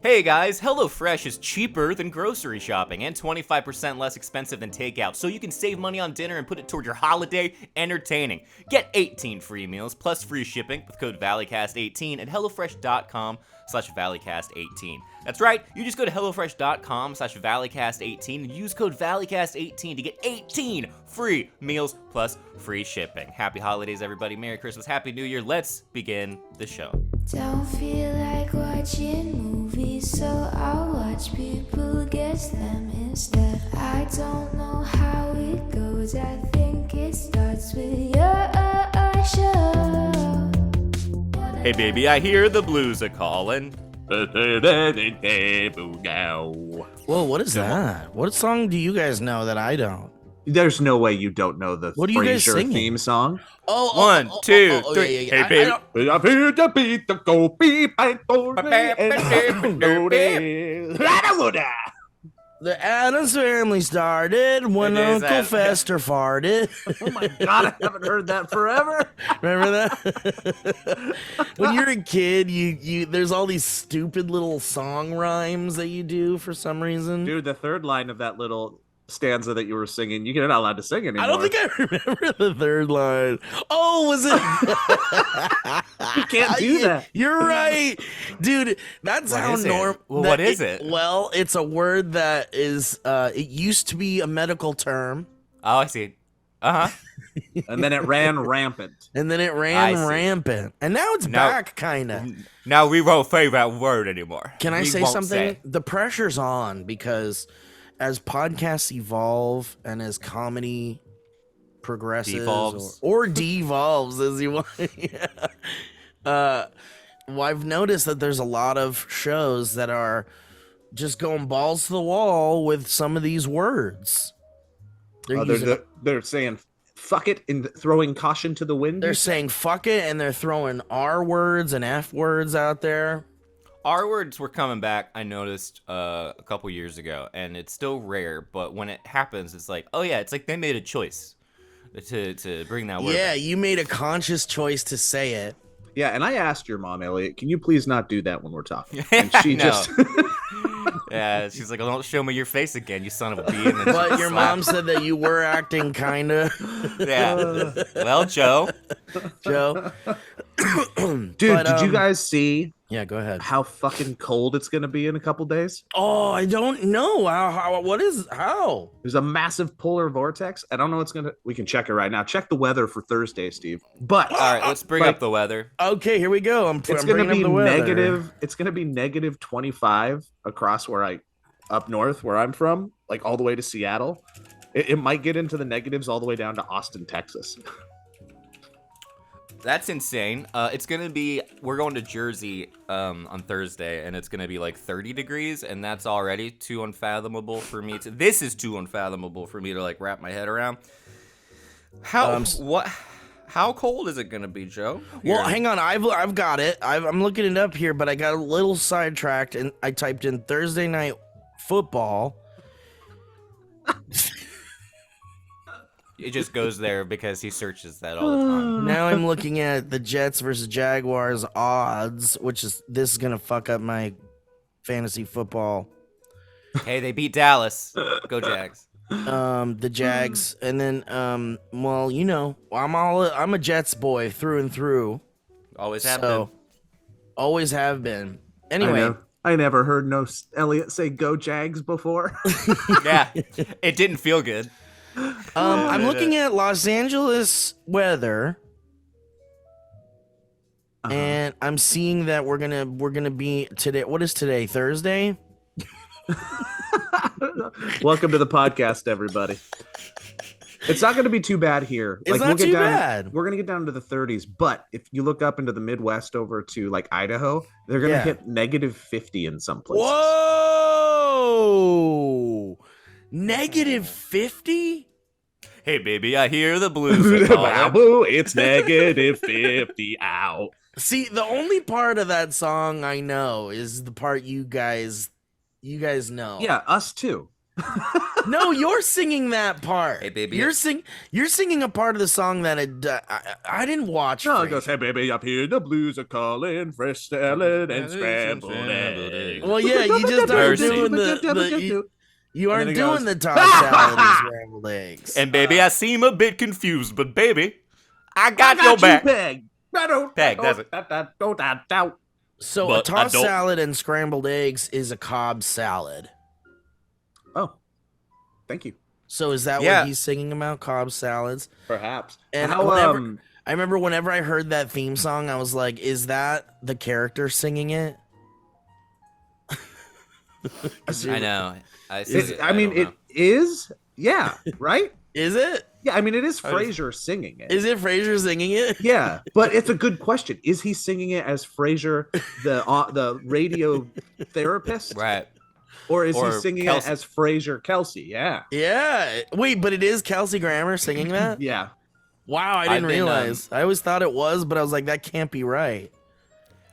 Hey guys, HelloFresh is cheaper than grocery shopping and 25% less expensive than takeout, so you can save money on dinner and put it toward your holiday entertaining. Get 18 free meals plus free shipping with code ValleyCast18 at HelloFresh.com/ValleyCast18. That's right, you just go to HelloFresh.com/ValleyCast18 and use code ValleyCast18 to get 18 free meals plus free shipping. Happy holidays, everybody. Merry Christmas, Happy New Year. Let's begin the show. Don't feel like watching movies, so I'll watch people guess them instead. I don't know how it goes, I think it starts with your show. Hey baby, I hear the blues are calling. Whoa, what is that? What song do you guys know that I don't? There's no way you don't know the What are you guys Frasier singing? theme song. One, two, three. Yeah. Hey baby. I'm here to beat the go beep and go The Addams Family started when It is Uncle that. Fester farted. Oh my god, I haven't heard that forever. Remember that? When you're a kid, you there's all these stupid little song rhymes that you do for some reason. Dude, the third line of that little stanza that you were singing, you're not allowed to sing anymore. I don't think I remember the third line. Oh, was it? You can't do that. You're right, dude. That's What how is it? normal. Well, what is it? Well, it's a word that is. It used to be a medical term, Oh, I see. Uh-huh. And then it ran rampant. and then it I ran see. rampant, and now it's Now- back, kind of. Now we won't say that word anymore. Can I We say won't something? say. The pressure's on because as podcasts evolve and as comedy progresses Devolves. or devolves as you want. Yeah. Well, I've noticed that there's a lot of shows that are just going balls to the wall with some of these words. They're saying fuck it and throwing caution to the wind. They're saying fuck it, and they're throwing R words and F words out there. Our words were coming back, I noticed a couple years ago, and it's still rare, but when it happens, it's like, oh yeah, it's like they made a choice to bring that word Yeah, back. you made a conscious choice to say it. Yeah, and I asked your mom, Elliot, can you please not do that when we're talking? And she No. just Yeah, she's like, oh, don't show me your face again, you son of a bee. And then But she your slapped- mom said that you were acting kinda, Yeah. Well, Joe. Joe. Dude, But, did you guys see Yeah, go ahead. how fucking cold it's gonna be in a couple days? Oh, I don't know. How? There's a massive polar vortex. I don't know what's gonna. We can check it right now. Check the weather for Thursday, Steve. But All right, let's bring Like- up the weather. Okay, here we go. I'm it's bringing gonna up be the weather. negative. It's gonna be negative 25 across up north where I'm from, like all the way to Seattle. It might get into the negatives all the way down to Austin, Texas. That's insane. It's gonna be. We're going to Jersey on Thursday, and it's gonna be like 30 degrees, and that's already too unfathomable for me to. This is too unfathomable for me to like wrap my head around. How what? How cold is it gonna be, Joe? Well, Here. hang on. I've got it. I'm looking it up here, but I got a little sidetracked, and I typed in Thursday night football. It just goes there because he searches that all the time. Now I'm looking at the Jets versus Jaguars odds, which is this is gonna fuck up my fantasy football. Hey, they beat Dallas. Go Jags. The Jags, and then well, you know, I'm a Jets boy through and through. Always have So always have been. Anyway, I never heard no Elliot say "Go Jags" before. been. Yeah, it didn't feel good. I'm looking at Los Angeles weather, and I'm seeing that we're gonna be today. What is today? Thursday. Welcome to the podcast, everybody. It's not going to be too bad here. It's not too bad. We're going to get down to the 30s, but if you look up into the Midwest over to like Idaho, they're going to Yeah. hit negative 50 in some places. Whoa! -50? Hey, baby, I hear the blues. are calling. Boo, it's negative 50 out. See, the only part of that song I know is the part you guys know. Yeah, us too. No, you're singing that part. Hey, baby. You're singing a part of the song that I didn't watch. No, it Frasier. goes, hey baby, up here the blues are calling, fresh salad and scrambled eggs. Well, yeah, you just aren't Mercy. doing you aren't then it doing goes, the tossed salad and scrambled eggs. And baby, I seem a bit confused, but baby, I got your back. Peg. Peg, that's it. So a But I tossed don't- salad and scrambled eggs is a Cobb salad. Oh, thank you. So is that Yeah. what he's singing about? Cobb salads? Perhaps. And How, I remember whenever I heard that theme song, I was like, is that the character singing it? I know. it is. Yeah, right? Is it? Yeah, I mean, it is I was- Frasier singing it. Is it Frasier singing it? Yeah, but it's a good question. Is he singing it as Frasier, the radio therapist, Right. or is Or he singing Kelsey. it as Frasier Kelsey? Yeah, Yeah. Wait, but it is Kelsey Grammer singing that? yeah. Wow, I I've didn't been, realize. I always thought it was, but I was like, that can't be right.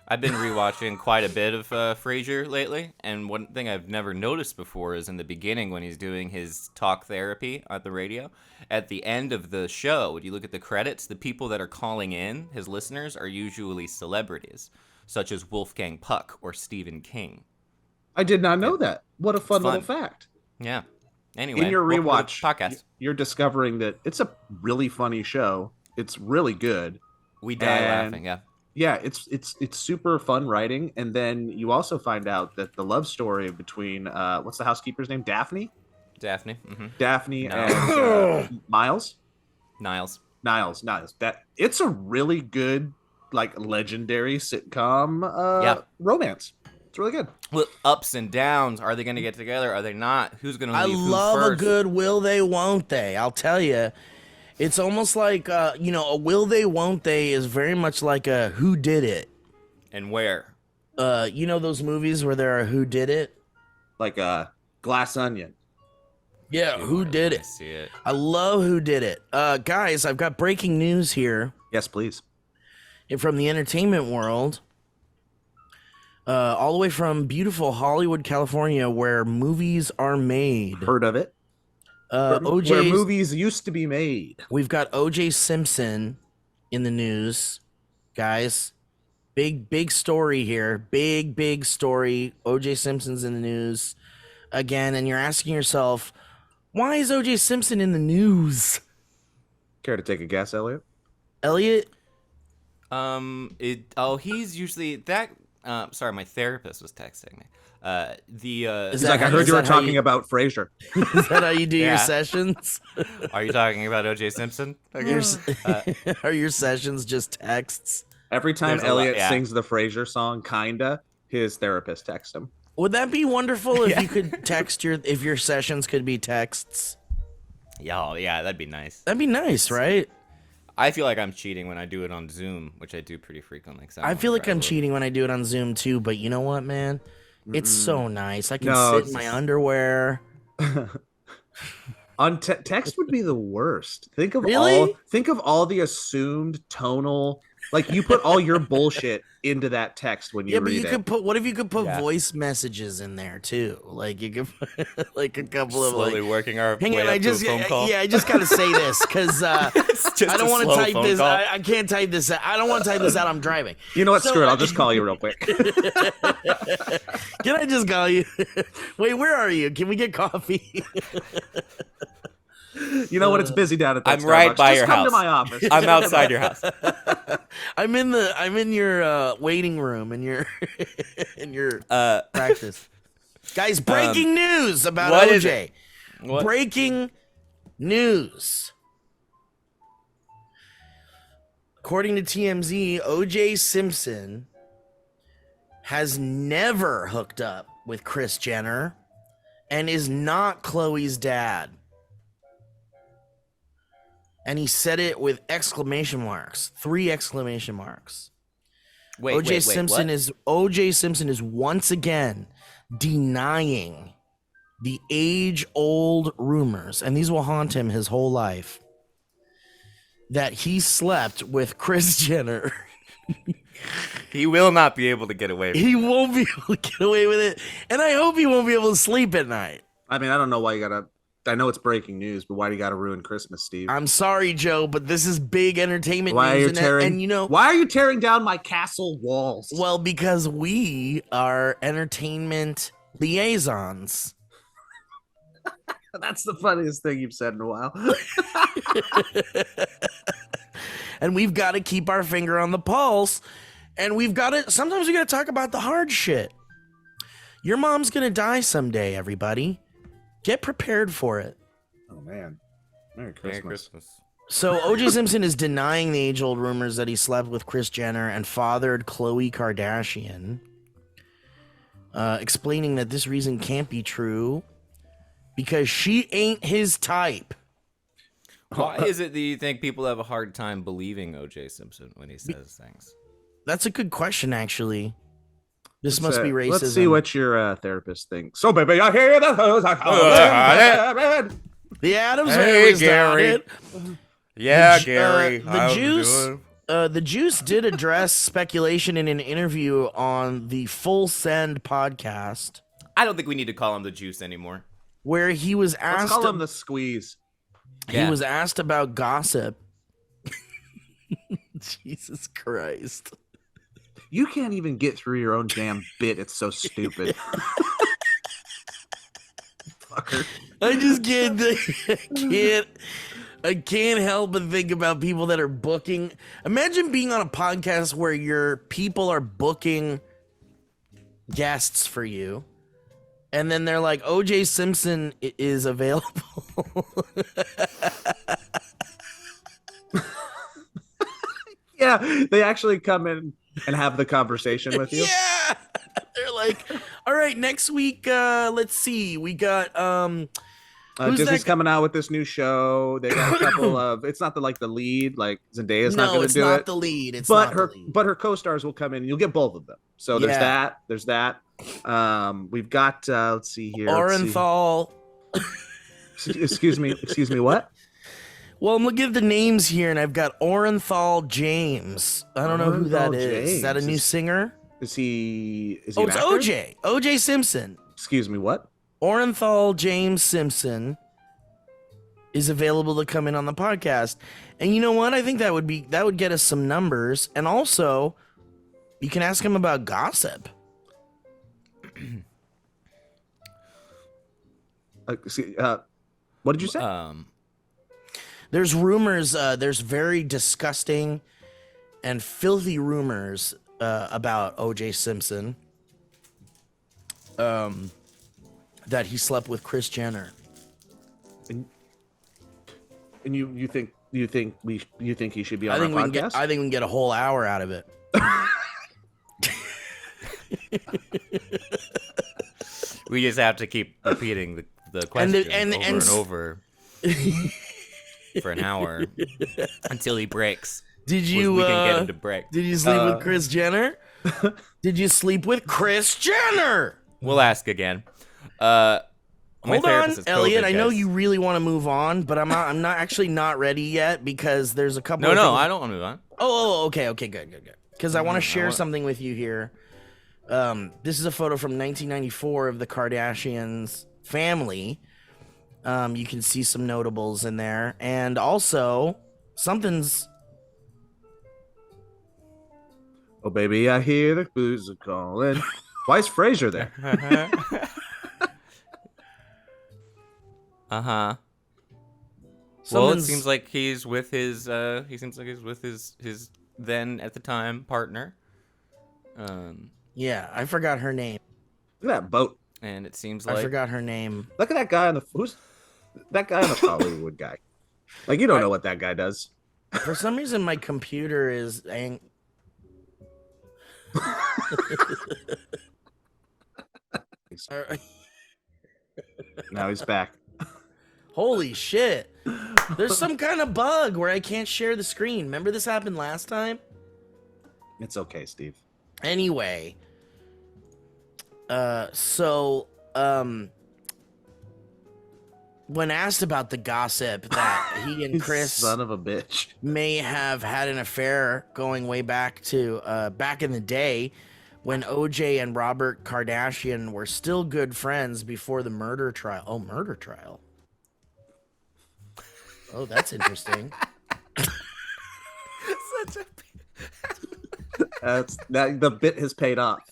I've been rewatching quite a bit of Frasier lately, and one thing I've never noticed before is in the beginning when he's doing his talk therapy at the radio. At the end of the show, when you look at the credits, the people that are calling in, his listeners, are usually celebrities, such as Wolfgang Puck or Stephen King. I did not know that. What a fun Fun. little fact. Yeah. Anyway, In your welcome to the rewatch podcast, you're discovering that it's a really funny show. It's really good. we die and- laughing. Yeah. Yeah, it's super fun writing, and then you also find out that the love story between what's the housekeeper's name? Daphne Daphne. Mm-hmm. Daphne No. and Niles. Niles. That it's a really good, like, legendary sitcom Yeah. romance. It's really good. Well, ups and downs. Are they going to get together? Are they not? Who's going to I leave who love first? a good will they, won't they. I'll tell you. It's almost like, a will they, won't they is very much like a who did it. And where? You know those movies where there are who did it? Like a Glass Onion. Yeah, who did I it? see it. I love who did it. Guys, I've got breaking news here Yes, please. from the entertainment world. All the way from beautiful Hollywood, California, where movies are made. Heard of it? Where OJ, movies used to be made. we've got OJ Simpson in the news, guys. Big story here. Big story. OJ Simpson's in the news again, and you're asking yourself, why is OJ Simpson in the news? Care to take a guess, Elliot? Elliot, He's usually that. Sorry, my therapist was texting me. Is He's that like, I how- heard is you were that how talking about Frasier. Is that how you do your Yeah. sessions? Are you talking about OJ Simpson? Your, are your sessions just texts? Every time There's a lot- Elliot yeah. sings the Frasier song, kinda, his therapist texts him. Would that be wonderful if you could text if your sessions could be texts? Yeah, that'd be nice. That'd be nice, right? I feel like I'm cheating when I do it on Zoom, which I do pretty frequently. 'Cause I feel like I'm cheating. cheating when I do it on Zoom too, but you know what, man? It's so nice. I can No, sit it's in my just- underwear. On text would be the worst. Think of Really? all the assumed tonal, like you put all your bullshit into that text when you Yeah, but read you it. could put. What if you could put Yeah. voice messages in there too? Like you could, put, like a couple of Slowly like. working our Hang way on, up I to just a phone call. yeah, I just gotta say this because It's just I don't a want to slow type phone this. call. I can't type this. I don't want to type this out. I'm driving. You know what? So, Screw it. I'll just call you real quick. Can I just call you? Wait, where are you? Can we get coffee? You know what? It's busy down at that I'm right Starbucks. by Just your come house. to my office. I'm outside your house. I'm in your waiting room in your in your practice. Guys, breaking news about what is OJ. What? Breaking news. According to TMZ, OJ Simpson has never hooked up with Kris Jenner and is not Khloe's dad. And he said it with exclamation marks, 3 exclamation marks. OJ Simpson is once again denying the age-old rumors, and these will haunt him his whole life, that he slept with Kris Jenner. He will not be able to get away from it. He won't be able to get away with it, and I hope he won't be able to sleep at night. I mean, I don't know why you gotta. I know it's breaking news, but why do you gotta ruin Christmas, Steve? I'm sorry, Joe, but this is big entertainment Why are you news, tearing? and you know, Why are you tearing down my castle walls? well, because we are entertainment liaisons. That's the funniest thing you've said in a while. And we've got to keep our finger on the pulse, and sometimes we got to talk about the hard shit. Your mom's gonna die someday, everybody. Get prepared for it. Oh man, Merry Christmas. Merry Christmas. So O.J. Simpson is denying the age-old rumors that he slept with Kris Jenner and fathered Khloe Kardashian, explaining that this reason can't be true because she ain't his type. Why is it that you think people have a hard time believing O.J. Simpson when he says things? That's a good question, actually. This must be racism. Let's see what your therapist thinks. So, baby, I hear the the Adams Hey, family was Gary. down it. Yeah, The Juice did address speculation in an interview on the Full Send podcast, I don't think we need to call him the Juice anymore. where he was Let's asked. call him the squeeze. He was asked about gossip. Jesus Christ. You can't even get through your own damn bit. It's so stupid. Fucker. I just can't help but think about people that are booking. Imagine being on a podcast where your people are booking guests for you, and then they're like, OJ Simpson is available. Yeah, they actually come in and have the conversation with you. Yeah. They're like, all right, next week, let's see. We got who's Disney's that? coming out with this new show. They got a couple of. It's not the lead. Like Zendaya's not No, going to it's do not it. the lead. It's But not her the lead. but her co-stars will come in. And you'll get both of them. So there's Yeah. that. There's that. We've got. Let's see here. Let's see. Orenthal. Excuse me. What? Well, I'm looking at the names here, and I've got Orenthal James. I don't know who that Orenthal is. Is that a James. new singer? Is he? Oh, an it's actor? OJ. OJ Simpson. Excuse me. What? Orenthal James Simpson is available to come in on the podcast. And you know what? I think that would get us some numbers. And also, you can ask him about gossip. What did you say? There's rumors, there's very disgusting and filthy rumors about O.J. Simpson that he slept with Kris Jenner. And you think he should be on I think our we podcast? can get a whole hour out of it. We just have to keep repeating the question and over for an hour until he breaks. Did you We can get him to break. Did you sleep with Kris Jenner? Did you sleep with Kris Jenner? We'll ask again. My Hold on, therapist is Elliot. COVID, I know guys. you really want to move on, but I'm not actually not ready yet because there's a couple. No, of no, things- I don't want to move on. Oh, okay, good. Because I want to share something with you here. This is a photo from 1994 of the Kardashians family. You can see some notables in there, and also something's. Oh baby, I hear the blues are calling. Why is Frasier there? Well, it Someone's- seems like he's with his his then at the time partner. Yeah, I forgot her name. Look at that boat. And it seems I like forgot her name. Look at that guy on the who's that guy on the Hollywood guy. Like you don't know what that guy does. For some reason, my computer is Now he's back. Holy shit! There's some kind of bug where I can't share the screen. Remember this happened last time? It's okay, Steve. Anyway, when asked about the gossip that he and Kris Son of a bitch. may have had an affair going way back to back in the day, when OJ and Robert Kardashian were still good friends before the murder trial. Oh, murder trial. Oh, that's interesting. Such a The bit has paid off.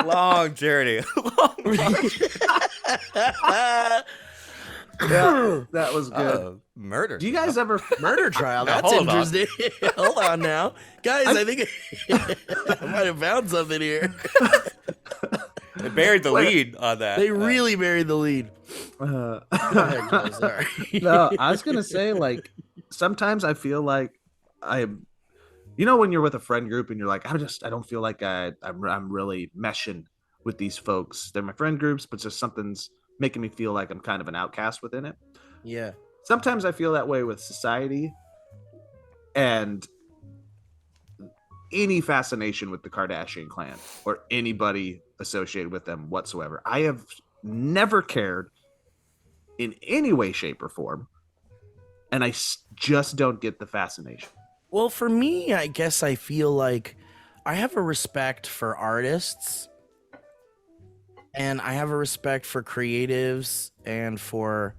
long journey. Yeah, that was good. Murder. Do you guys ever? Murder trial. Now, That's hold on. interesting. Hold on now. Guys, I think I might have found something here. They buried the lead on that. They really buried the lead. Go ahead, Joe, sorry. No, I was gonna say, like, sometimes I feel like when you're with a friend group and you're like, I don't feel like I'm really meshing with these folks. They're my friend groups, but just something's making me feel like I'm kind of an outcast within it. Yeah. Sometimes I feel that way with society and any fascination with the Kardashian clan or anybody associated with them whatsoever. I have never cared in any way, shape, or form, and I just don't get the fascination. Well, for me, I guess I feel like I have a respect for artists and I have a respect for creatives and for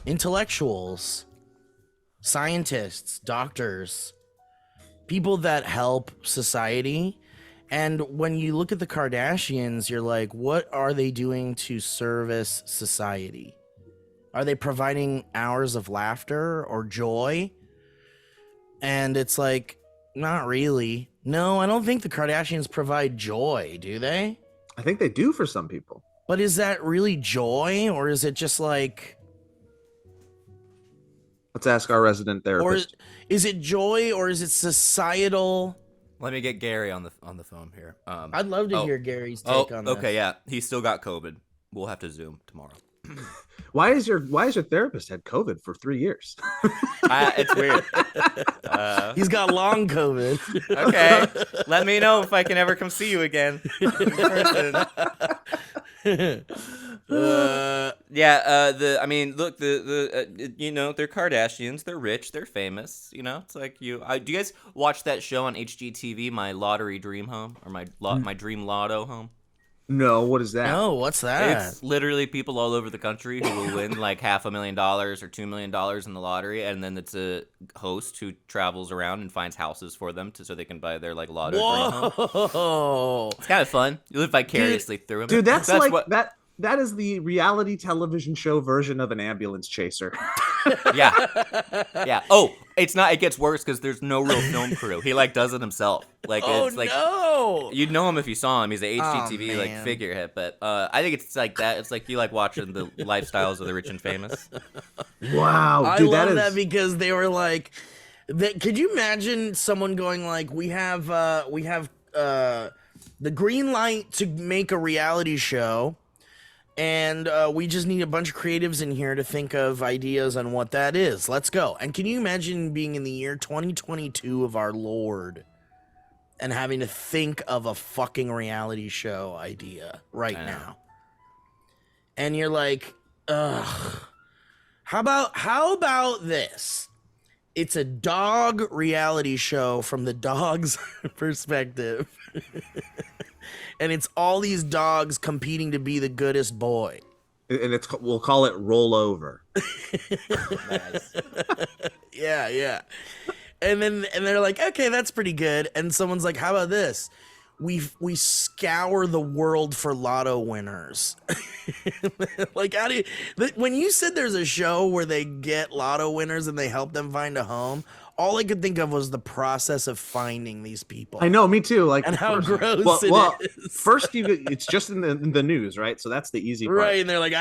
intellectuals, scientists, doctors, people that help society. And when you look at the Kardashians, you're like, what are they doing to service society? Are they providing hours of laughter or joy? And it's like, not really. No, I don't think the Kardashians provide joy, do they? I think they do for some people. But is that really joy, or is it just like... Let's ask our resident Or therapist. is it joy, or is it societal? Let me get Gary on the phone here. I'd love to hear Gary's take on this. Okay, yeah, he's still got COVID. We'll have to Zoom tomorrow. Why is your therapist had COVID for 3 years? It's weird. He's got long COVID. Okay, let me know if I can ever come see you again in person. I mean, look, they're Kardashians. They're rich. They're famous. It's like do you guys watch that show on HGTV, My Lottery Dream Home, or my Dream Lotto Home? No, what is that? Oh, what's that? It's literally people all over the country who will win like $500,000 or $2 million in the lottery, and then it's a host who travels around and finds houses for them so they can buy their like lotto dream home. Whoa! It's kind of fun. You live vicariously through them. Dude, that's like what... That is the reality television show version of an ambulance chaser. Yeah. Oh, it's not. It gets worse because there's no real film crew. He like does it himself. Like, it's like, no! You'd know him if you saw him. He's an HGTV like figurehead. But I think it's like that. It's like you like watching the lifestyles of the rich and famous. Wow, dude, I love that because they were like, could you imagine someone going like, we have the green light to make a reality show. And we just need a bunch of creatives in here to think of ideas on what that is. Let's go. And can you imagine being in the year 2022 of our Lord and having to think of a fucking reality show idea right now? And you're like, ugh. How about this? It's a dog reality show from the dog's perspective. And it's all these dogs competing to be the goodest boy. And we'll call it Roll Over. Nice. Yeah. And they're like, okay, that's pretty good. And someone's like, how about this? We scour the world for lotto winners. Like, when you said there's a show where they get lotto winners and they help them find a home, all I could think of was the process of finding these people. I know, me too. Like, and how gross it is. First, it's just in the news, right? So that's the easy part. Right, and they're like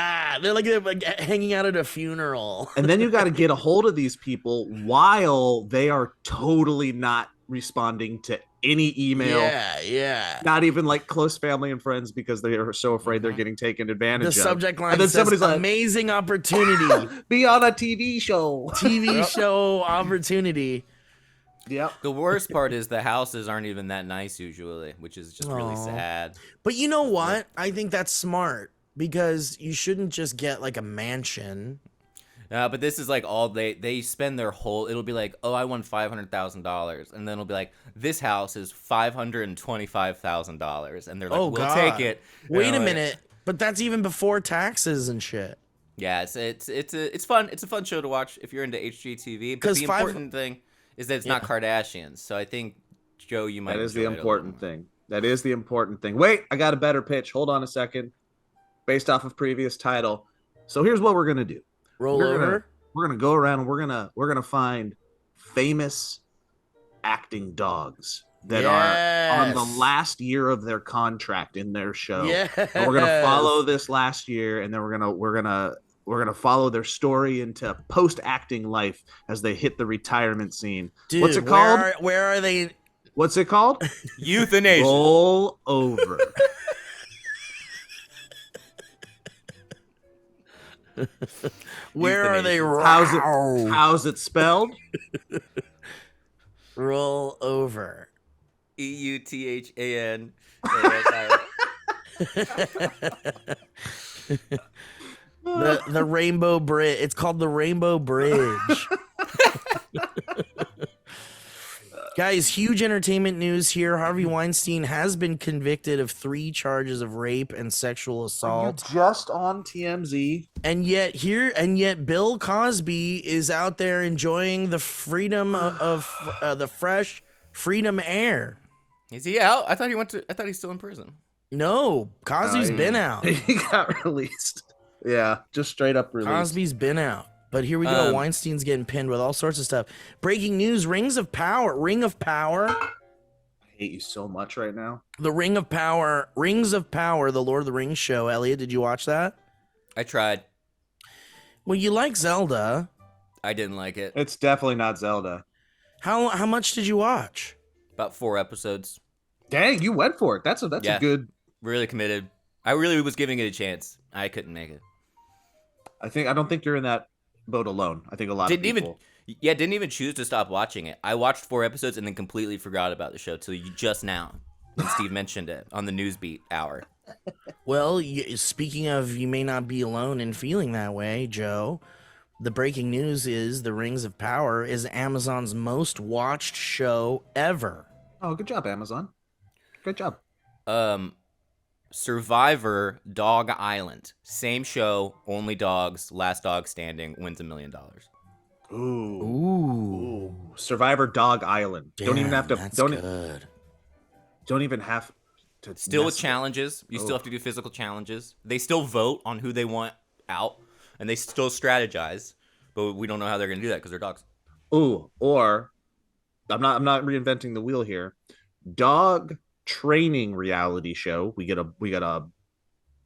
hanging out at a funeral. And then you got to get a hold of these people while they are totally not responding to any email. Yeah. Not even like close family and friends because they are so afraid they're getting taken advantage of. The subject line and then says somebody's like, amazing opportunity. Be on a TV show. TV show opportunity. Yep. The worst part is the houses aren't even that nice usually, which is just really sad. But you know what? I think that's smart because you shouldn't just get like a mansion. But this is like all they spend their whole. It'll be like, oh, I won $500,000, and then it'll be like, this house is $525,000, and they're like, Oh, we'll God. take it. Wait And a I'm like, minute, but that's even before taxes and shit. Yeah, it's fun. It's a fun show to watch if you're into HGTV. But 'Cause the important thing is that it's not Kardashians. So I think Joe, you might. That is the enjoy it a important little. thing. That is the important thing. Wait, I got a better pitch. Hold on a second. Based off of previous title. So here's what we're gonna do. Roll We're gonna- over. We're gonna go around and we're gonna find famous acting dogs that are on the Yes. last year of their contract in their show. Yes. And we're gonna follow this last year, and then we're gonna follow their story into post acting life as they hit the retirement scene. Dude, What's it called? Where are they? What's it called? Euthanasia. Roll over. Where are they? Euthanasia. How's it spelled? Roll over. EUTHAN. The Rainbow Bridge. It's called the Rainbow Bridge. Guys, huge entertainment news here. Harvey Weinstein has been convicted of 3 charges of rape and sexual assault. Just on TMZ. And yet Bill Cosby is out there enjoying the freedom of the fresh freedom air. Is he out? I thought he's still in prison. No, Cosby's been out. He got released. Yeah, just straight up released. Cosby's been out. But here we go. Weinstein's getting pinned with all sorts of stuff. Breaking news: Ring of Power. I hate you so much right now. The Rings of Power. The Lord of the Rings show. Elliot, did you watch that? I tried. Well, you like Zelda. I didn't like it. It's definitely not Zelda. How much did you watch? About 4 episodes. Dang, you went for it. That's a good. Really committed. I really was giving it a chance. I couldn't make it. I don't think you're in that boat alone. I think a lot Didn't of people. didn't even choose to stop watching it. I watched 4 episodes and then completely forgot about the show till just now. When Steve mentioned it on the Newsbeat hour. Well, speaking of, you may not be alone in feeling that way, Joe. The breaking news is The Rings of Power is Amazon's most watched show ever. Oh, good job, Amazon. Good job. Survivor Dog Island. Same show, only dogs, last dog standing wins $1 million. Ooh. Survivor Dog Island. Damn, don't even have to. That's Don't good. don't even have to. Still with mess challenges. You still have to do physical challenges. They still vote on who they want out, and they still strategize. But we don't know how they're going to do that because they're dogs. Ooh, or I'm not reinventing the wheel here. Dog training reality show. We get a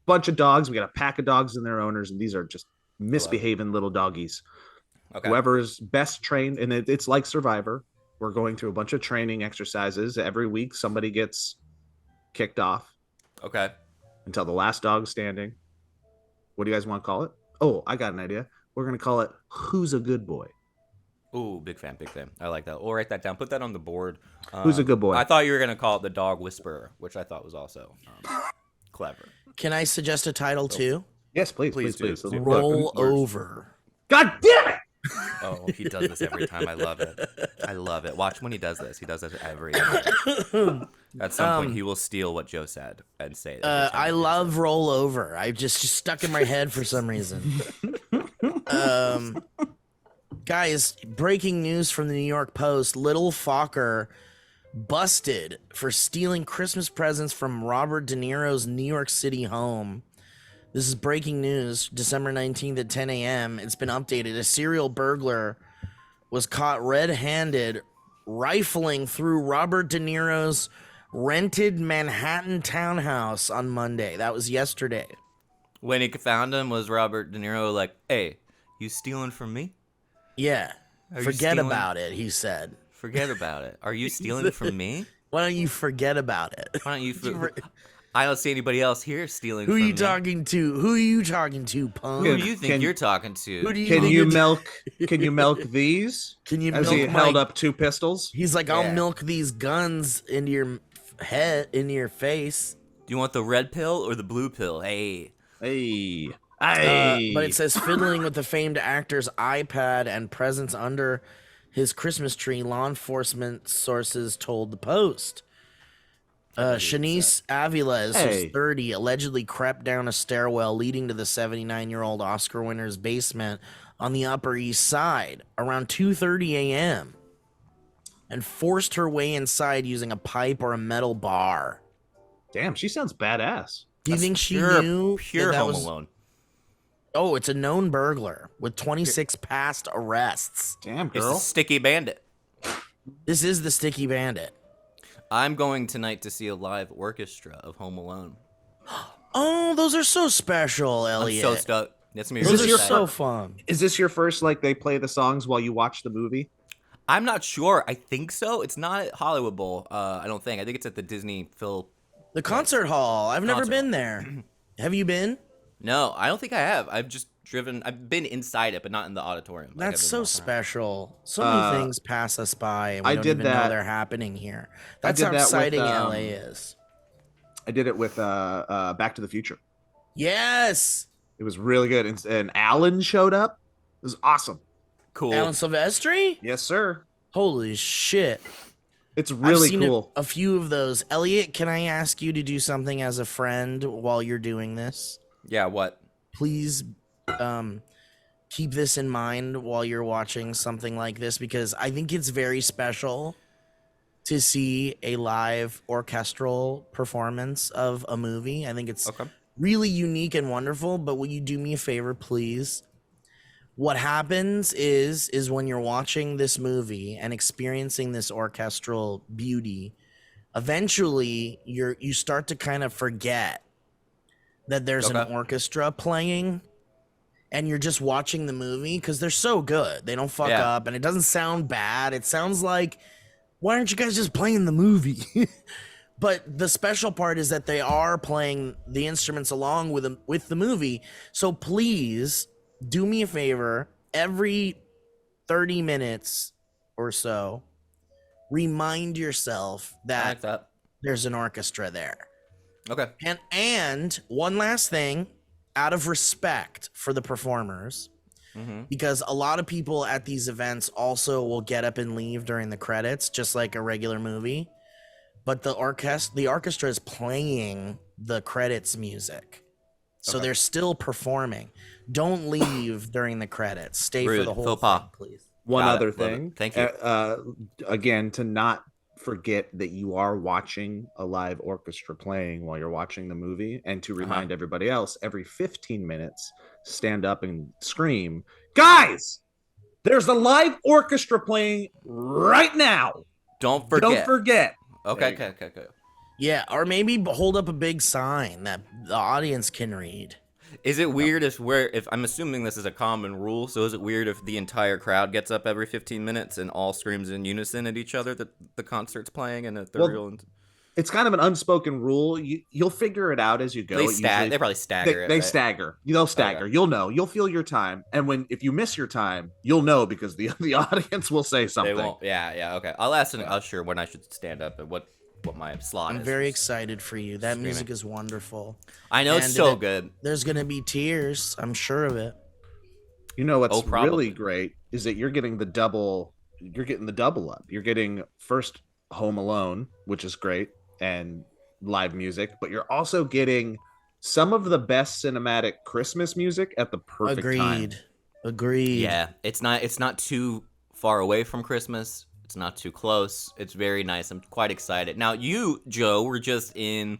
bunch of dogs. We got a pack of dogs and their owners, and these are just misbehaving little doggies. Okay. Whoever is best trained, and it's like Survivor. We're going through a bunch of training exercises every week. Somebody gets kicked off Okay. until the last dog standing. What do you guys want to call it? Oh, I got an idea. We're gonna call it "Who's a Good Boy." Ooh, big fan, big fan. I like that. We'll write that down. Put that on the board. Who's a good boy? I thought you were going to call it the Dog Whisperer, which I thought was also clever. Can I suggest a title too? Yes, please, Please please, do. please. Roll Look, over. God damn it! Oh, he does this every time. I love it. I love it. Watch when he does this. He does this every time. At some point, he will steal what Joe said and say it. every time I he does love roll over. I just stuck in my head for some reason. Guys, breaking news from the New York Post. Little Fokker busted for stealing Christmas presents from Robert De Niro's New York City home. This is breaking news, December 19th at 10 a.m. It's been updated. A serial burglar was caught red-handed rifling through Robert De Niro's rented Manhattan townhouse on Monday. That was yesterday. When he found him, was Robert De Niro like, hey, you stealing from me? Yeah. Are you Forget stealing? about it, he said. Forget about it. Are you stealing from me? Why don't you forget about it? Why don't you... I don't see anybody else here stealing Who from you me. talking to? Who are you talking to, punk? Who do you think Can- you're talking to? Who do you Can think you you're milk? Can you milk these? Can you As milk he my... held up 2 pistols. He's like, I'll Yeah. milk these guns into your head, into your face. Do you want the red pill or the blue pill? Hey. Hey, But it says fiddling with the famed actor's iPad and presents under his Christmas tree, law enforcement sources told the Post. Shanice Aviles, who's 30, allegedly crept down a stairwell leading to the 79-year-old Oscar winner's basement on the Upper East Side around 2:30 a.m. and forced her way inside using a pipe or a metal bar. Damn, she sounds badass. Do you think she knew pure that Home was... Alone? Oh, it's a known burglar with 26 past arrests. Damn, It's girl. the Sticky Bandit. This is the Sticky Bandit. I'm going tonight to see a live orchestra of Home Alone. Oh, those are so special, Elliot. I'm so stoked. That's gonna be Those really are exciting. so fun. Is this your first, like, they play the songs while you watch the movie? I'm not sure. I think so. It's not at Hollywood Bowl. I don't think. I think it's at the Disney Phil. The concert hall. I've never Concert been hall. there. Have you been? No, I don't think I have. I've just driven. I've been inside it, but not in the auditorium. Like, That's I've been so walking around. special. So many things pass us by, and we I don't did even know that- they're happening here. I That's did how that with, exciting LA is. I did it with Back to the Future. Yes. It was really good. And Alan showed up. It was awesome. Cool. Alan Silvestri? Yes, sir. Holy shit. It's really I've seen cool. a few of those. Elliot, can I ask you to do something as a friend while you're doing this? Yeah. What? Please keep this in mind while you're watching something like this, because I think it's very special to see a live orchestral performance of a movie. I think it's Okay. really unique and wonderful. But will you do me a favor, please? What happens is when you're watching this movie and experiencing this orchestral beauty, eventually you start to kind of forget that there's an Okay. orchestra playing, and you're just watching the movie because they're so good. They don't fuck Yeah. up, and it doesn't sound bad. It sounds like, why aren't you guys just playing the movie? But the special part is that they are playing the instruments along with the movie. So please do me a favor, every 30 minutes or so, remind yourself I that like that. there's an orchestra there. Okay. And one last thing, out of respect for the performers, Mm-hmm. because a lot of people at these events also will get up and leave during the credits, just like a regular movie. But the orchestra is playing the credits music. So Okay. they're still performing. Don't leave during the credits. Stay for Rude. the whole Faux thing, pas. please. One Got it. other Love it. thing. Thank you. Again, to not forget that you are watching a live orchestra playing while you're watching the movie, and to remind everybody else, every 15 minutes, stand up and scream, "Guys, there's a live orchestra playing right now. Don't forget. Don't forget." Okay. There you Okay. Yeah, or maybe hold up a big sign that the audience can read. Is it weird if I'm assuming this is a common rule, so is it weird if the entire crowd gets up every 15 minutes and all screams in unison at each other that the concert's playing and that they're Well, real? It's kind of an unspoken rule. You'll figure it out as you go. They It usually- probably stagger it. They right? stagger. They'll stagger. Okay. You'll know. You'll feel your time. And if you miss your time, you'll know because the audience will say They something. won't. Yeah. Okay. I'll ask an usher when I should stand up and what my slot I'm is. very excited for you. That Screaming. music is wonderful. I know it's And so it- good. There's going to be tears. I'm sure of it. You know what's Oh, probably. really great is that you're getting the double. You're getting the double up. You're getting first Home Alone, which is great, and live music, but you're also getting some of the best cinematic Christmas music at the perfect time. Agreed. Yeah. It's not too far away from Christmas. It's not too close. It's very nice. I'm quite excited. Now, you, Joe, were just in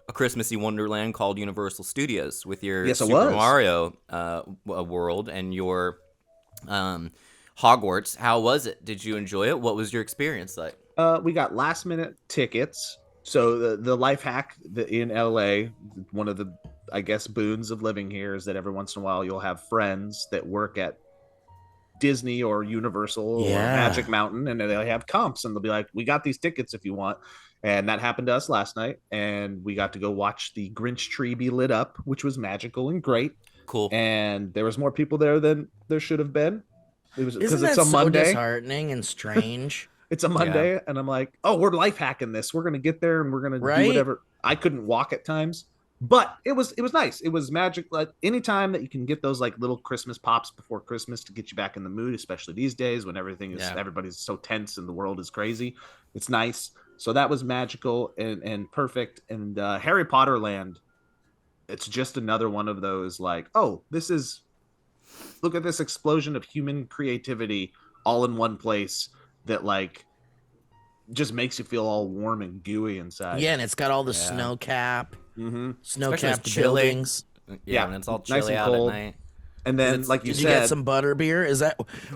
a Christmassy wonderland called Universal Studios with your Yes, I Super was. Mario world and your Hogwarts. How was it? Did you enjoy it? What was your experience like? We got last minute tickets. So the life hack in LA, one of the, I guess, boons of living here is that every once in a while you'll have friends that work at Disney or Universal or Yeah. Magic Mountain, and they have comps, and they'll be like, "We got these tickets if you want." And that happened to us last night, and we got to go watch the Grinch tree be lit up, which was magical and great. Cool. And there was more people there than there should have been. It was Isn't because that it's a so Monday. disheartening and strange? It's a Monday, and I'm like, "Oh, we're life hacking this. We're gonna get there, and we're gonna do Right? whatever." I couldn't walk at times, But it was nice. It was magic. Like anytime that you can get those like little Christmas pops before Christmas to get you back in the mood, especially these days when everybody's so tense and the world is crazy. It's nice. So that was magical and perfect. And Harry Potter Land, it's just another one of those like, oh, look at this explosion of human creativity all in one place that like just makes you feel all warm and gooey inside. Yeah, and it's got all the snow cap, Mm-hmm. snow Especially capped it's chilly. buildings. Yeah, when it's all nice chilly and out cold. at night. And then, It's- like you Did you said, get some butter beer?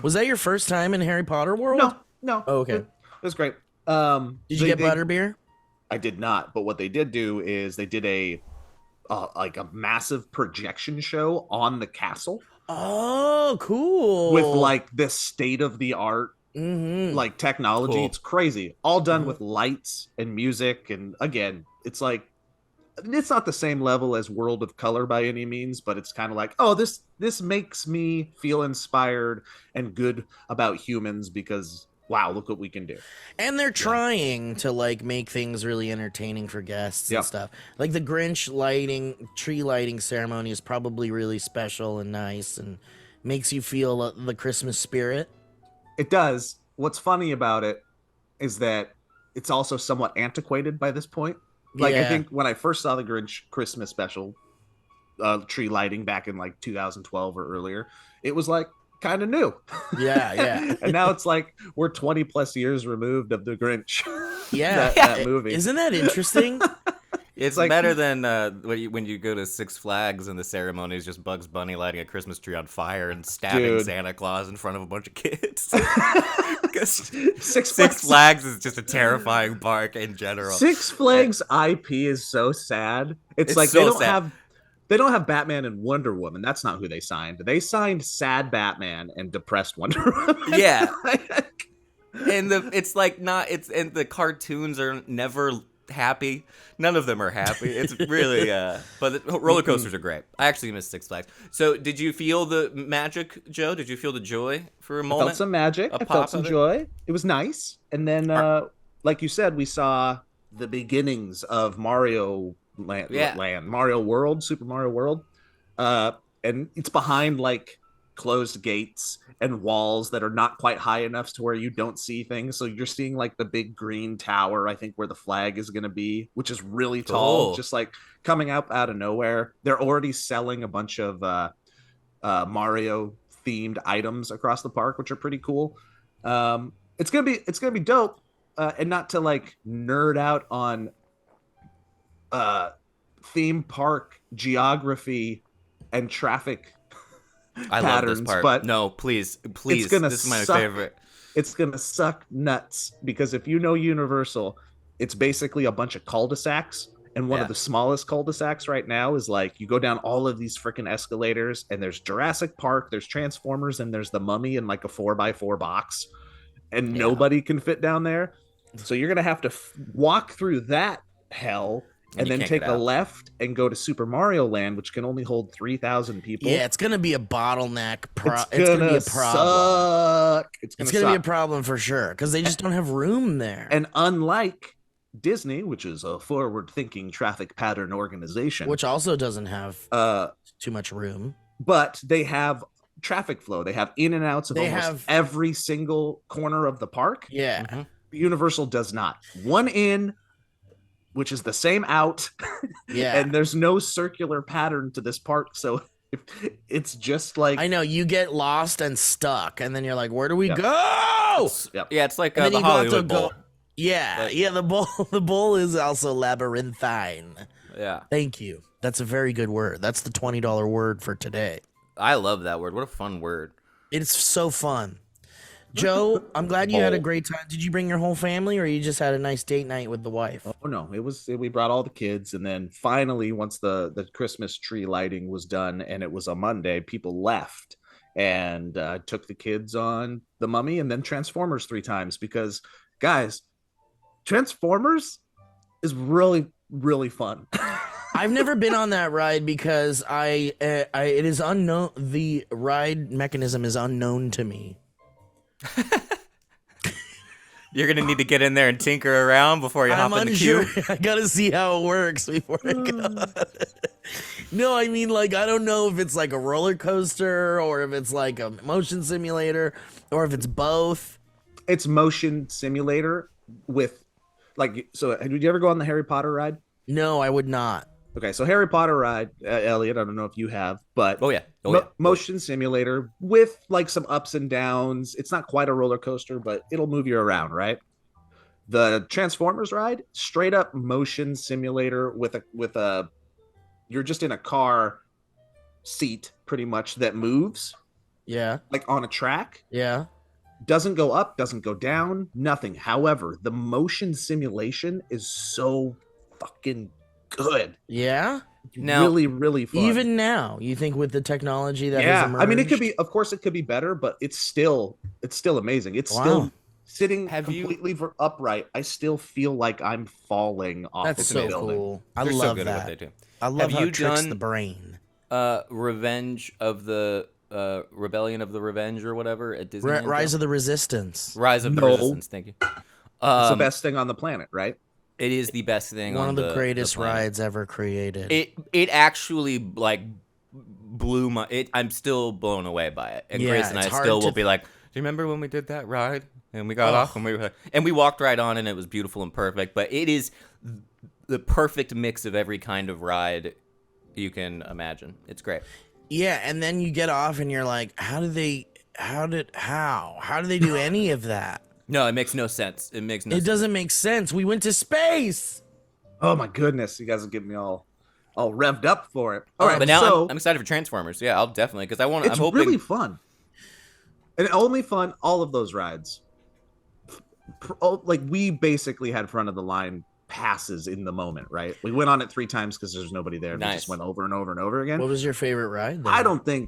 Was that your first time in Harry Potter World? no. Oh, okay. It was great. Did you get butter beer? I did not, but what they did do is they did a like a massive projection show on the castle Oh, cool. with like this state of the art like technology. Cool. It's crazy. All done with lights and music, and again, it's like it's not the same level as World of Color by any means, but it's kind of like, oh, this makes me feel inspired and good about humans because wow, look what we can do. And they're trying to like make things really entertaining for guests Yep. and stuff. Like the Grinch tree lighting ceremony is probably really special and nice and makes you feel the Christmas spirit. It does. What's funny about it is that it's also somewhat antiquated by this point. Like I Yeah. think when I first saw the Grinch Christmas special tree lighting back in like 2012 or earlier, it was like kind of new. Yeah, yeah. And now it's like we're 20 plus years removed of the Grinch. Yeah. that movie. Isn't that interesting? It's like- better than when you go to Six Flags and the ceremony is just Bugs Bunny lighting a Christmas tree on fire and stabbing Dude. Santa Claus in front of a bunch of kids. 'Cause Six Six Flags is just a terrifying park in general. Six Flags IP is so sad. It's like so they don't sad. have Batman and Wonder Woman. That's not who they signed. They signed sad Batman and depressed Wonder Woman. Yeah. And the cartoons are never happy. None of them are happy. It's really but the roller coasters are great. I actually miss Six Flags. So did you feel the magic, Joe? Did you feel the joy for a I moment? felt some magic. A I pop felt some of it? joy. It was nice. And then, like you said, we saw the beginnings of Mario Land, Mario World, Super Mario World. And it's behind like closed gates and walls that are not quite high enough to where you don't see things. So you're seeing like the big green tower, I think, where the flag is going to be, which is really tall, Cool. just like coming up out of nowhere. They're already selling a bunch of Mario themed items across the park, which are pretty cool. It's gonna be dope. And not to like nerd out on theme park geography and traffic I love patterns, this part. but No, please. gonna This is my suck. favorite. it's gonna suck nuts because if you know Universal, it's basically a bunch of cul-de-sacs. And one of Yeah. the smallest cul-de-sacs right now is like you go down all of these freaking escalators, and there's Jurassic Park, there's Transformers, and there's the Mummy in like a 4x4 box, and Yeah. nobody can fit down there. So you're gonna have to walk through that hell, and you then can't take get a out. left and go to Super Mario Land, which can only hold 3,000 people. Yeah, it's gonna be a bottleneck. it's It's gonna be a problem. suck. It's It's gonna gonna be a suck. problem for sure because they just don't have room there. And unlike Disney, which is a forward-thinking traffic pattern organization, Which also doesn't have uh, too much room. but they have traffic flow. They have in and outs of They almost have- every single corner of the park. Yeah. Mhm. Universal does not. One in, which is the same out, Yeah. and there's no circular pattern to this park. So it's just like I know you get lost and stuck, and then you're like, "Where do we Yep. go?" Yep. Yeah, it's like And then the you go have to Hollywood go. Bowl. Yeah, But- yeah. The bowl, the bowl is also labyrinthine. Yeah. Thank you. That's a very good word. That's the $20 word for today. I love that word. What a fun word. It's so fun. Joe, I'm glad you had a Bowl. great time. Did you bring your whole family, or you just had a nice date night with the wife? Oh no, we brought all the kids, and then finally once the Christmas tree lighting was done and it was a Monday, people left and took the kids on the Mummy and then Transformers 3 times because guys, Transformers is really really fun. I've never been on that ride because it is unknown. The ride mechanism is unknown to me. You're gonna need to get in there and tinker around before you I'm hop in the unsure. queue. I gotta see how it works before I go. No, I mean, like, I don't know if it's like a roller coaster or if it's like a motion simulator or if it's both. It's motion simulator with like. So, did you ever go on the Harry Potter ride? No, I would not. Okay, so Harry Potter ride, Elliot. I don't know if you have, but Oh yeah. Oh yeah. motion simulator with like some ups and downs. It's not quite a roller coaster, but it'll move you around, right? The Transformers ride, straight up motion simulator with a you're just in a car seat pretty much that moves Yeah. like on a track. Yeah. Doesn't go up, doesn't go down, nothing. However, the motion simulation is so fucking good. Yeah. Now- really, really fun. Even now, you think with the technology that has Yeah, emerged? I mean, it could be. Of course, it could be better, but it's still amazing. It's Wow. still sitting Have you- completely upright. I still feel like I'm falling off That's of so the building. cool. I They're so love good at what they that. do. I love Have how you it tricks done- the brain. Revenge of the Rebellion of the Revenge or whatever at Disney. Rise of the Resistance. Rise of the No. Resistance. Thank you. It's the Um, best thing on the planet, right? It is the best thing. One on of the greatest planet. rides ever created. It actually like blew my. I'm still blown away by it, and Yeah, Grace and I it's hard still to- will be like, "Do you remember when we did that ride and we got off and we walked right on and it was beautiful and perfect?" But it is the perfect mix of every kind of ride you can imagine. It's great. Yeah, and then you get off and you're like, how do they do any of that? No, it makes no sense. It makes no It sense. doesn't make sense. We went to space. Oh my goodness, you guys will get me all revved up for it. All right, But now so I'm excited for Transformers. Yeah, I'll definitely because I want. it's I'm hoping. really fun, and only fun. All of those rides, like we basically had front of the line passes in the moment, right? We went on it 3 times because there's nobody there. We Nice. just went over and over and over again. What was your favorite ride? Then? I don't think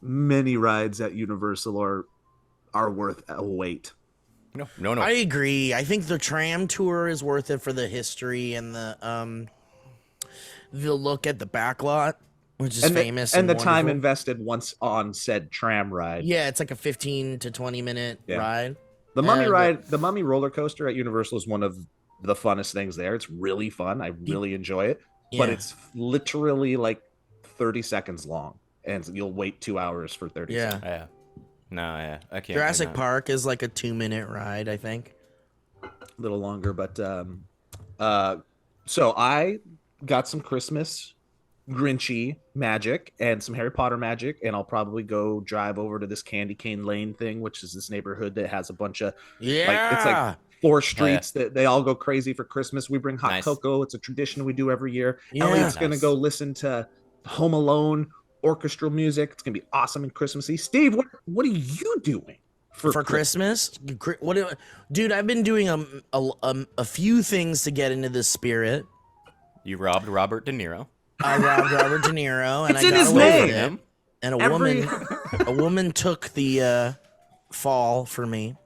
many rides at Universal are worth a wait. No. I agree. I think the tram tour is worth it for the history and the look at the back lot, which is famous and the time wonderful. invested once on said tram ride. Yeah, it's like a 15 to 20 minute Yeah. ride. The Mummy And- ride, the Mummy roller coaster at Universal is one of the funnest things there. It's really fun. I really enjoy it, but Yeah. it's literally like 30 seconds long, and you'll wait 2 hours for 30 Yeah. seconds. Yeah. No, yeah. I can't. Jurassic cannot. Park is like a 2-minute ride, I think. A little longer, but so I got some Christmas Grinchy magic and some Harry Potter magic, and I'll probably go drive over to this Candy Cane Lane thing, which is this neighborhood that has a bunch of Yeah. it's like 4 streets that they all go crazy for Christmas. We bring hot Nice. cocoa. It's a tradition we do every year. Yeah. Elliot's gonna Nice. go listen to Home Alone orchestral music. It's gonna be awesome and Christmassy. Steve, what are you doing for Christmas. Dude, I've been doing a few things to get into the spirit. You robbed Robert De Niro. I robbed Robert De Niro, and It's I in got his away with name. it. And Every- a woman took the fall for me.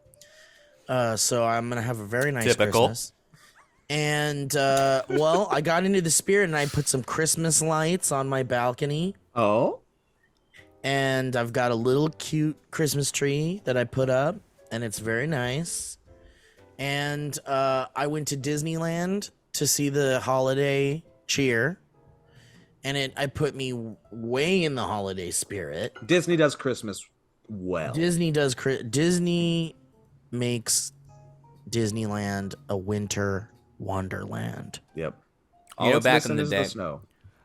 So I'm gonna have a very nice Typical. Christmas. And well, I got into the spirit, and I put some Christmas lights on my balcony. Oh, And I've got a little cute Christmas tree that I put up, and it's very nice. And I went to Disneyland to see the holiday cheer, and I put me way in the holiday spirit. Disney does Christmas well. Disney makes Disneyland a winter wonderland. Yep. You know, it's back in missing the is day- snow.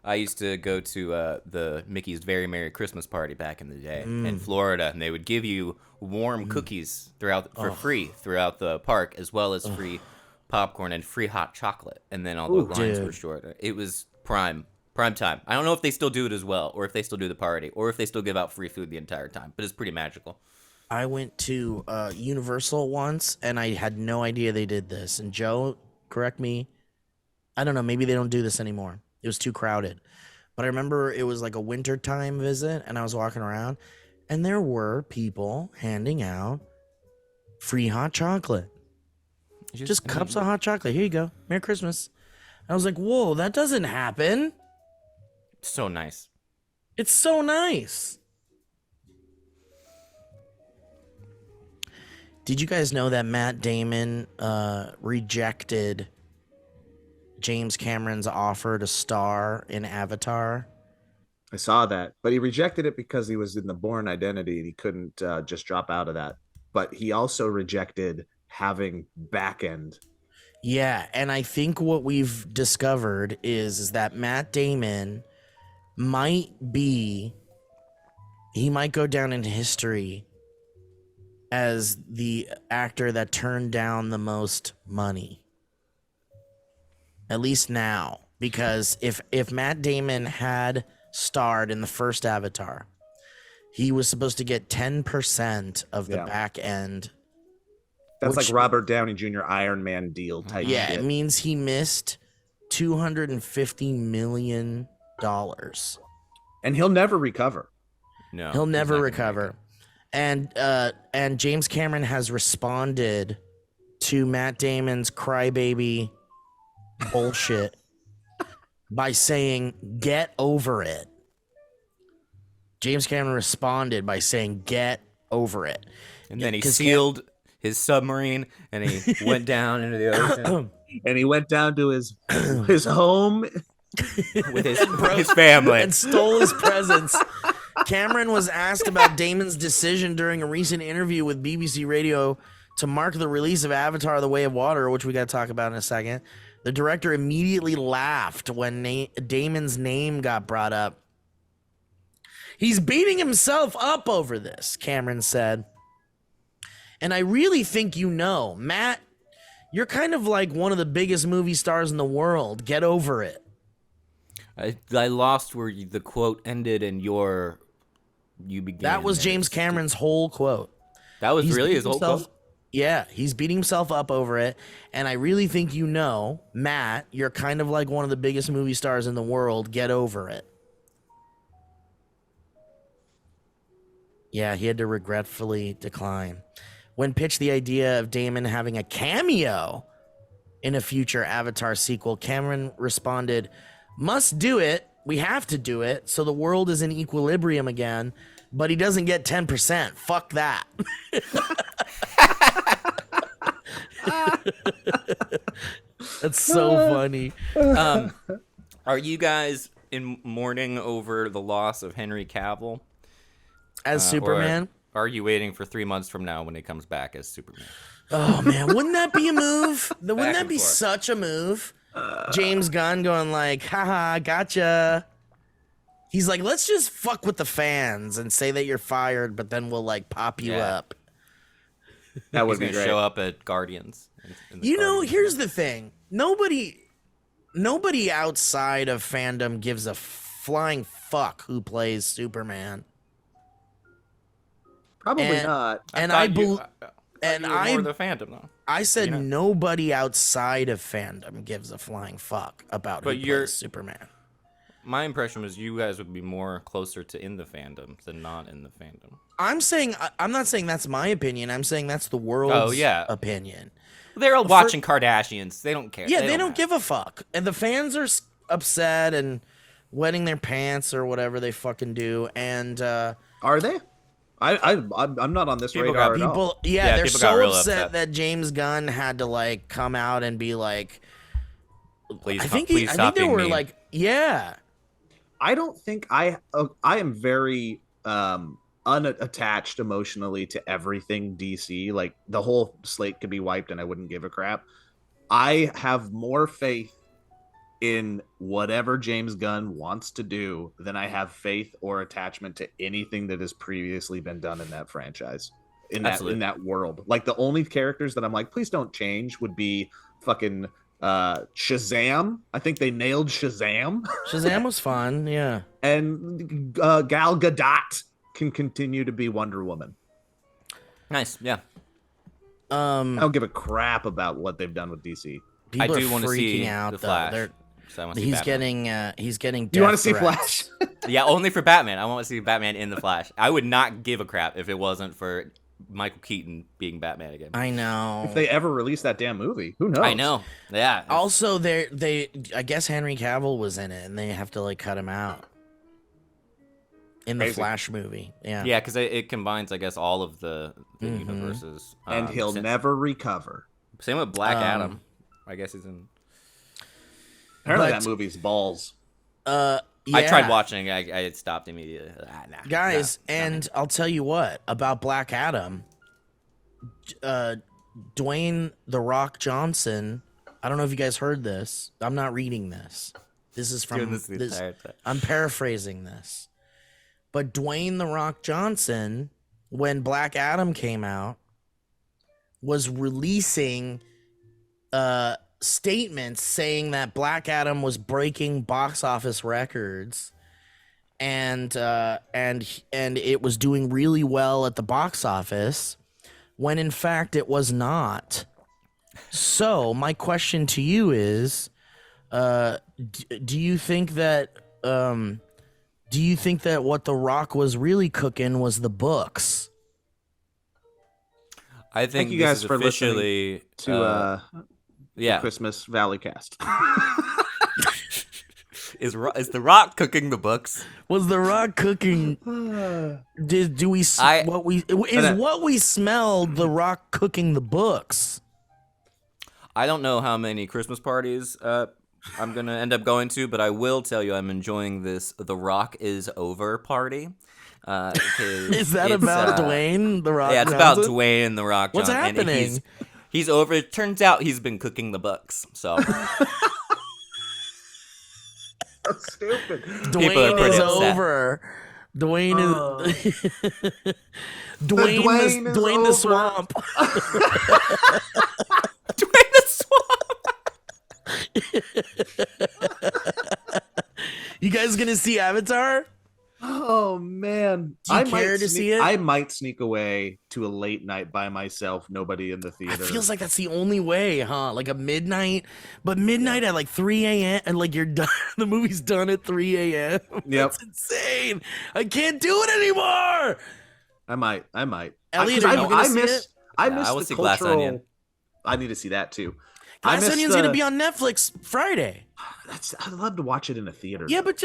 I used to go to the Mickey's Very Merry Christmas Party back in the day in Florida, and they would give you warm cookies for free throughout the park, as well as free popcorn and free hot chocolate. And then all the lines were dude. shorter. It was prime time. I don't know if they still do it as well, or if they still do the party, or if they still give out free food the entire time. But it's pretty magical. I went to Universal once, and I had no idea they did this. And Joe, correct me. I don't know. Maybe they don't do this anymore. It was too crowded. But I remember it was like a wintertime visit, and I was walking around, and there were people handing out free hot chocolate. Just cups of hot chocolate. Here you go. Merry Christmas. I was like, whoa, that doesn't happen. So nice. It's so nice. Did you guys know that Matt Damon rejected James Cameron's offer to star in Avatar? I saw that, but he rejected it because he was in the Bourne Identity and he couldn't just drop out of that. But he also rejected having back end. Yeah, and I think what we've discovered is that Matt Damon might go down in history as the actor that turned down the most money. At least now, because if Matt Damon had starred in the first Avatar, he was supposed to get 10% of the back end. That's like Robert Downey Jr. Iron Man deal type Yeah, shit. it means he missed $250 million. And he'll never recover. No, He'll he's never not gonna recover. And James Cameron has responded to Matt Damon's crybaby bullshit by saying, "Get over it." James Cameron responded by saying, "Get over it." And then he sealed his submarine and he went down into the ocean And he went down to his home with his family and stole his presents. Cameron was asked about Damon's decision during a recent interview with BBC Radio to mark the release of Avatar: The Way of Water, which we got to talk about in a second. The director immediately laughed when Damon's name got brought up. "He's beating himself up over this," Cameron said. "And I really think you know, Matt, you're kind of like one of the biggest movie stars in the world. Get over it." I lost where the quote ended and you began. That was there. James Cameron's whole quote. That was He's really his beating whole himself- quote? Yeah, he's beating himself up over it. "And I really think you know, Matt, you're kind of like one of the biggest movie stars in the world. Get over it." Yeah, he had to regretfully decline. When pitched the idea of Damon having a cameo in a future Avatar sequel, Cameron responded, "Must do it. We have to do it so the world is in equilibrium again, but he doesn't get 10%. Fuck that." That's so funny. Are you guys in mourning over the loss of Henry Cavill As Superman? Or are you waiting for 3 months from now when he comes back as Superman? Oh, man. Wouldn't that be a move? Wouldn't that and be forth. such a move? James Gunn going like, haha, gotcha. He's like, let's just fuck with the fans and say that you're fired, but then we'll like pop you Yeah. up. That would He's be gonna great. show up at Guardians. in the You know, Guardians here's movie. the thing. Nobody outside of fandom gives a flying fuck who plays Superman. Probably And- not. And thought I you- believe. and and I I- more the fandom though. I said You know? nobody outside of fandom gives a flying fuck about But who you're- plays Superman. My impression was you guys would be more closer to in the fandom than not in the fandom. I'm not saying that's my opinion. I'm saying that's the world's opinion. They're all watching Kardashians. They don't care. Yeah, they don't matter. give a fuck. And the fans are upset and wetting their pants or whatever they fucking do. And Are they? I'm not on this People radar got at all. people, Yeah, they're people got so real upset upset. that James Gunn had to like come out and be like, Please, I think please I stop think they being were mean. like, yeah. I don't think I am very unattached emotionally to everything DC. Like the whole slate could be wiped and I wouldn't give a crap. I have more faith in whatever James Gunn wants to do than I have faith or attachment to anything that has previously been done in that franchise. Absolutely. In that world. Like the only characters that I'm like, please don't change would be fucking Shazam. I think they nailed Shazam. Shazam was fun, yeah. And Gal Gadot can continue to be Wonder Woman. Nice, yeah. I don't give a crap about what they've done with DC. People I do are want to see freaking out the though. Flash. They're- So I wanna see He's Batman. getting. Do you want to death see threats. Flash? Yeah, only for Batman. I want to see Batman in the Flash. I would not give a crap if it wasn't for Michael Keaton being Batman again. I know. If they ever release that damn movie, who knows? I know. Yeah. Also, they I guess Henry Cavill was in it, and they have to like cut him out. in the Crazy. Flash movie. Yeah. Yeah, because it combines, I guess, all of the universes. And he'll never recover. Same with Black Adam. I guess he's in. Apparently, But- that movie's balls. Yeah. I tried watching. I stopped immediately. Guys, and I'll tell you what about Black Adam. Dwayne "The Rock" Johnson. I don't know if you guys heard this. I'm not reading this. This is from Doing this the entire time. I'm paraphrasing this. But Dwayne "The Rock" Johnson, when Black Adam came out, was releasing statements saying that Black Adam was breaking box office records, and it was doing really well at the box office, when in fact it was not. So my question to you is, do you think that what The Rock was really cooking was the books? I think Thank you this guys is for officially To yeah. Christmas Valley Cast. Is The Rock cooking the books? Was The Rock cooking? Do we what we smelled The Rock cooking the books? I don't know how many Christmas parties I'm gonna end up going to, but I will tell you I'm enjoying this The Rock is over party. Is that about Dwayne The Rock? Yeah, it's Johnson? about Dwayne The Rock What's Johnson. And happening? he's over. It turns out he's been cooking the books. So So stupid. People are Dwayne pretty is upset. over. Dwayne is Dwayne is Dwayne over. the Swamp. Dwayne the Swamp. You guys gonna see Avatar? Oh man, Do you care to see it? I might sneak away to a late night by myself. Nobody in the It theater. feels like that's the only way, huh? Like a midnight, but midnight at like 3 a.m. and like you're done. The movie's done at 3 a.m. Yep. That's insane. I can't do it anymore. I might. Elliot, are you gonna see it? I Yeah, miss I will the see Glass cultural. Onion. I need to see that too. Glass Onion's gonna be on Netflix Friday. I'd love to watch it in a theater. Yeah, but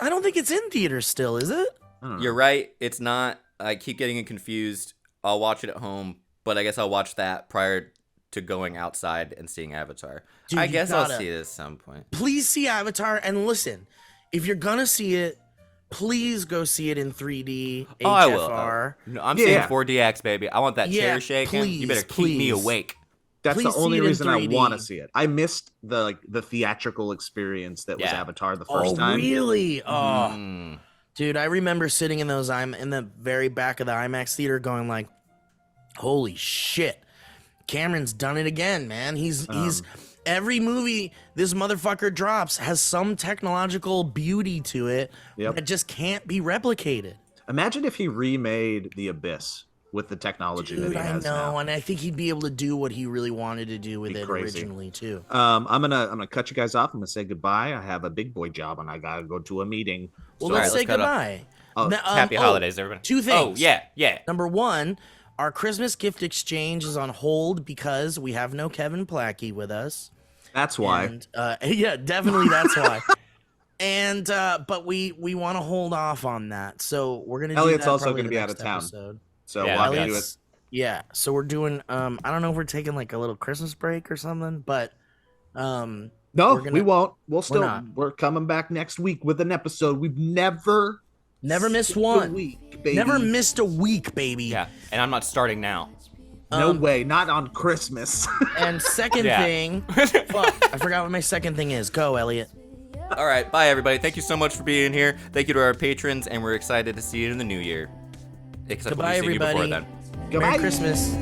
I don't think it's in theaters still, is it? I don't know. You're right. It's not. I keep getting it confused. I'll watch it at home, but I guess I'll watch that prior to going outside and seeing Avatar. Dude, I you guess I'll gotta- see it at some point. Please see Avatar and listen. If you're gonna see it, please go see it in 3D HFR. Oh, I will. No, I'm Yeah. saying 4DX, baby. I want that Yeah, chair shaking. You better please, keep me please. awake. That's Please the see only it in reason I 3D. want to see it. I missed the theatrical experience that was Yeah. Avatar the first Oh, time. really? Oh, Mm. dude, I remember sitting in those. I'm in the very back of the IMAX theater, going like, "Holy shit, Cameron's done it again, man. He's every movie this motherfucker drops has some technological beauty to it Yep. that just can't be replicated." Imagine if he remade The Abyss with the technology that Dude, he I has know, now. and I think he'd be able to do what he really wanted to do with Be it crazy. originally too. I'm gonna cut you guys off. I'm gonna say goodbye. I have a big boy job and I gotta go to a meeting. Well, So- let's Alright, say let's cut up. goodbye. Oh, Happy holidays, everybody. 2 Oh, things. yeah. Number one, our Christmas gift exchange is on hold because we have no Kevin Plachy with us. That's why. And, yeah, definitely that's why. And but we want to hold off on that, so we're gonna. Elliot's do that also probably gonna the be out next of town. episode. So Yeah, we'll have to do it. Elliot's, yeah, so we're doing. I don't know if we're taking like a little Christmas break or something, but No, we're gonna- we won't. not. We're coming back next week with an episode. We've never missed skipped a one. week, baby. Never missed a week, baby. Yeah, and I'm not starting now. No way. Not on Christmas. And second Yeah. thing, fuck, I forgot what my second thing is. Go, Elliot. All right, bye, everybody. Thank you so much for being here. Thank you to our patrons, and we're excited to see you in the new year. Except Goodbye, we'll see you before everybody. then. Merry Goodbye. Christmas.